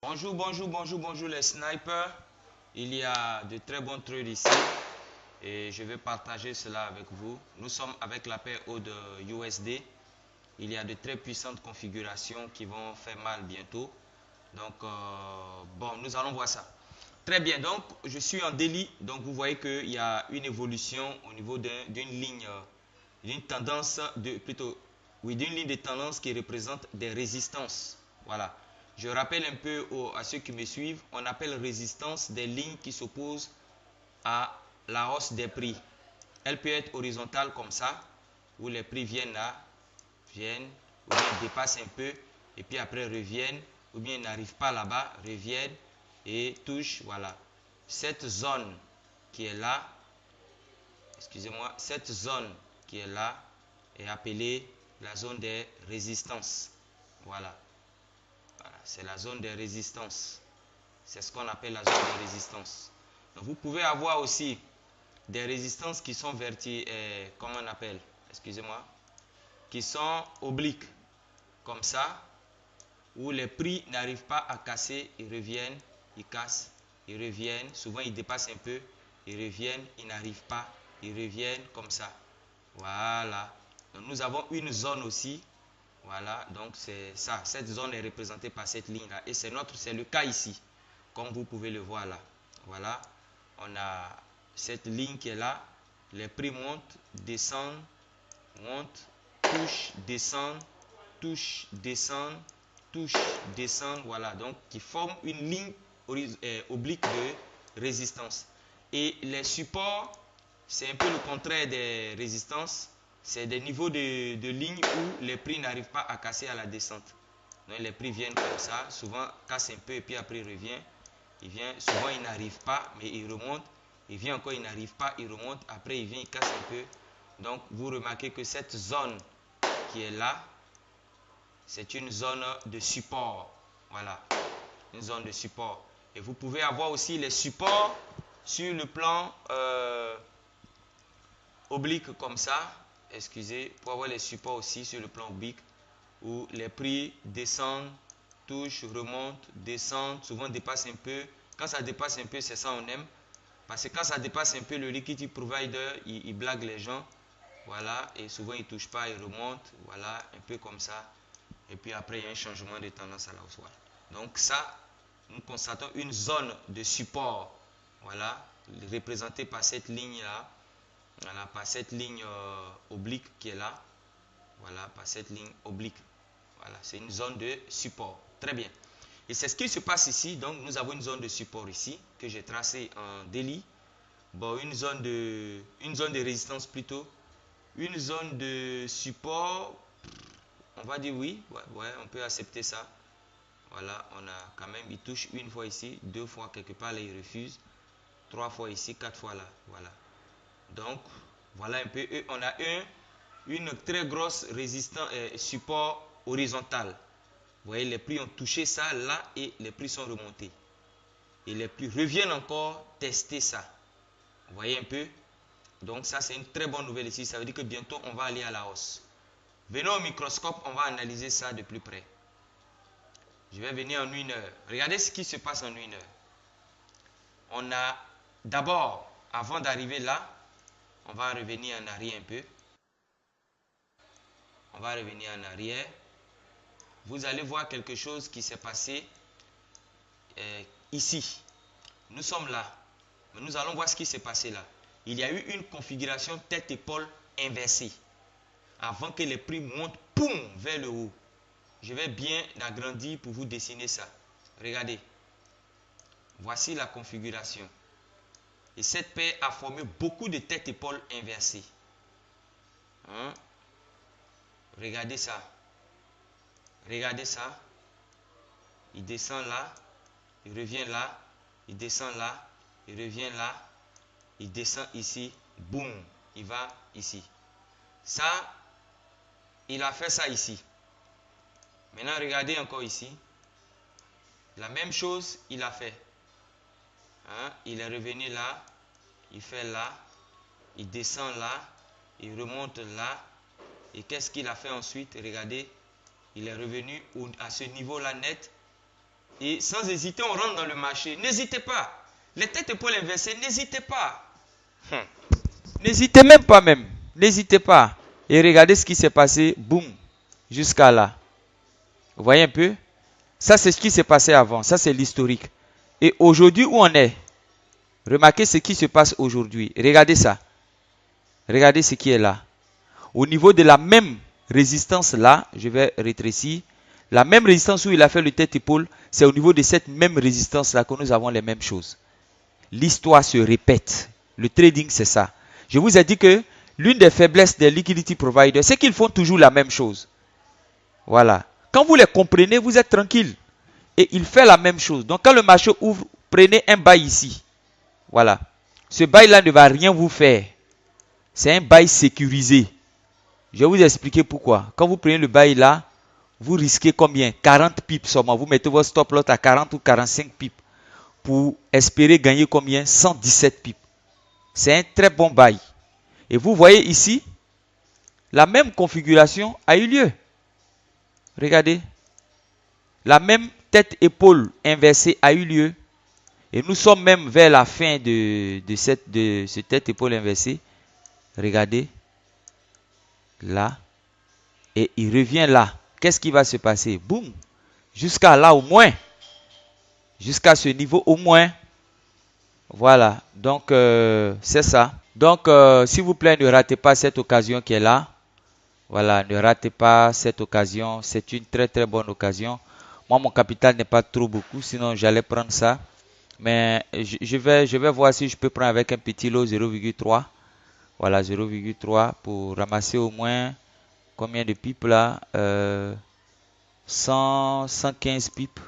Bonjour, bonjour, bonjour, bonjour les snipers. Il y a de très bons trades ici et je vais partager cela avec vous. Nous sommes avec la paire haute de USD. Il y a de très puissantes configurations qui vont faire mal bientôt. Donc, bon, nous allons voir ça. Très bien, donc je suis en daily. Donc, vous voyez qu'il y a une évolution au niveau d'une ligne, d'une tendance, oui, d'une ligne de tendance qui représente des résistances. Voilà. Je rappelle un peu à ceux qui me suivent, on appelle résistance des lignes qui s'opposent à la hausse des prix. Elle peut être horizontale comme ça, où les prix viennent là, ou bien dépassent un peu, et puis après reviennent, ou bien n'arrivent pas là-bas, reviennent et touchent, voilà. Cette zone qui est là, excusez-moi, cette zone qui est là est appelée la zone des résistances. Voilà. Voilà, c'est la zone de résistance. C'est ce qu'on appelle la zone de résistance. Donc vous pouvez avoir aussi des résistances qui sont comment on appelle, excusez-moi, qui sont obliques, comme ça, où les prix n'arrivent pas à casser, ils reviennent, ils cassent, ils reviennent, souvent ils dépassent un peu, ils reviennent, ils n'arrivent pas, ils reviennent comme ça. Voilà. Donc nous avons une zone aussi. Voilà, donc c'est ça. Cette zone est représentée par cette ligne-là. Et c'est le cas ici, comme vous pouvez le voir là. Voilà, on a cette ligne qui est là. Les prix montent, descendent, montent, touchent, descendent, touchent, descendent, touchent, descendent. Voilà, donc qui forme une ligne oblique de résistance. Et les supports, c'est un peu le contraire des résistances. C'est des niveaux de ligne où les prix n'arrivent pas à casser à la descente. Donc les prix viennent comme ça, souvent cassent un peu et puis après il revient. Il vient, souvent il n'arrive pas, mais il remonte. Il vient encore, il n'arrive pas, il remonte. Après il vient, il casse un peu. Donc vous remarquez que cette zone qui est là, c'est une zone de support. Voilà, une zone de support. Et vous pouvez avoir aussi les supports sur le plan oblique comme ça. Excusez, pour avoir les supports aussi sur le plan oblique où les prix descendent, touchent, remontent, descendent, souvent dépassent un peu. Quand ça dépasse un peu, c'est ça on aime. Parce que quand ça dépasse un peu, le liquidity provider, il blague les gens. Voilà, et souvent il ne touche pas, il remonte. Voilà, un peu comme ça. Et puis après, il y a un changement de tendance à la hausse. Voilà. Donc ça, nous constatons une zone de support. Voilà, représentée par cette ligne-là. Voilà, par cette ligne oblique qui est là. Voilà, par cette ligne oblique. Voilà, c'est une zone de support. Très bien. Et c'est ce qui se passe ici. Donc, nous avons une zone de support ici que j'ai tracée en délit. Bon, une zone de résistance plutôt. Une zone de support, on va dire oui. Ouais, on peut accepter ça. Voilà, on a quand même, il touche une fois ici, deux fois quelque part, là, il refuse. Trois fois ici, quatre fois là. Voilà. Donc, voilà un peu. Et on a une très grosse résistance, support horizontal. Vous voyez, les prix ont touché ça là et les prix sont remontés. Et les prix reviennent encore tester ça. Vous voyez un peu? Donc ça, c'est une très bonne nouvelle ici. Ça veut dire que bientôt, on va aller à la hausse. Venez au microscope, on va analyser ça de plus près. Je vais venir en 1 heure. Regardez ce qui se passe en 1 heure. On a d'abord, avant d'arriver là, on va revenir en arrière un peu. On va revenir en arrière. Vous allez voir quelque chose qui s'est passé ici. Nous sommes là. Mais nous allons voir ce qui s'est passé là. Il y a eu une configuration tête-épaule inversée. Avant que les prix montent, poum, vers le haut. Je vais bien agrandir pour vous dessiner ça. Regardez. Voici la configuration. Et cette paire a formé beaucoup de tête-épaule inversées. Hein? Regardez ça. Regardez ça. Il descend là. Il revient là. Il descend là. Il revient là. Il descend ici. Boum. Il va ici. Ça, il a fait ça ici. Maintenant, regardez encore ici. La même chose, il a fait. Hein? Il est revenu là. Il fait là. Il descend là. Il remonte là. Et qu'est-ce qu'il a fait ensuite? Regardez. Il est revenu à ce niveau-là net. et sans hésiter, on rentre dans le marché. N'hésitez pas. Les têtes épaules inversées, n'hésitez pas. N'hésitez même pas même. N'hésitez pas. Et regardez ce qui s'est passé. Boum. Jusqu'à là. Vous voyez un peu? Ça, c'est ce qui s'est passé avant. Ça, c'est l'historique. Et aujourd'hui, où on est? Remarquez ce qui se passe aujourd'hui. Regardez ça. Regardez ce qui est là. Au niveau de la même résistance là, je vais rétrécir. La même résistance où il a fait le tête-épaule, c'est au niveau de cette même résistance là que nous avons les mêmes choses. L'histoire se répète. Le trading, c'est ça. Je vous ai dit que l'une des faiblesses des liquidity providers, c'est qu'ils font toujours la même chose. Voilà. Quand vous les comprenez, vous êtes tranquille. Et il fait la même chose. Donc quand le marché ouvre, prenez un bail ici. Voilà. Ce bail-là ne va rien vous faire. C'est un bail sécurisé. Je vais vous expliquer pourquoi. Quand vous prenez le bail là, vous risquez combien? 40 pips seulement. Vous mettez votre stop loss à 40 ou 45 pips. Pour espérer gagner combien? 117 pips. C'est un très bon bail. Et vous voyez ici, la même configuration a eu lieu. Regardez. La même tête-épaule inversée a eu lieu. Et nous sommes même vers la fin de ce tête-épaule inversée. Regardez. Là. Et il revient là. Qu'est-ce qui va se passer? Boum. Jusqu'à là au moins. Jusqu'à ce niveau au moins. Voilà. Donc, c'est ça. Donc, s'il vous plaît, ne ratez pas cette occasion qui est là. Voilà. Ne ratez pas cette occasion. C'est une très très bonne occasion. Moi, mon capital n'est pas trop beaucoup. Sinon, j'allais prendre ça. Mais je vais voir si je peux prendre avec un petit lot 0,3. Voilà, 0,3 pour ramasser au moins combien de pipes là 115 pipes.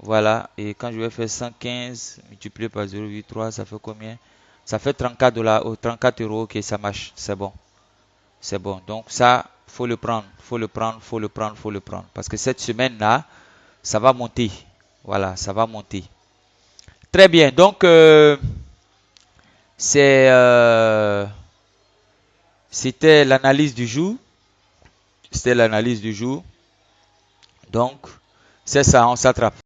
Voilà, et quand je vais faire 115 multiplié par 0,3, ça fait combien? Ça fait 34 dollars ou 34 euros. Ok, ça marche, c'est bon. C'est bon. Donc ça, faut le prendre, faut le prendre, faut le prendre, faut le prendre. Parce que cette semaine-là, ça va monter. Voilà, ça va monter. Très bien. Donc, c'était l'analyse du jour. C'était l'analyse du jour. Donc, c'est ça, on s'attrape.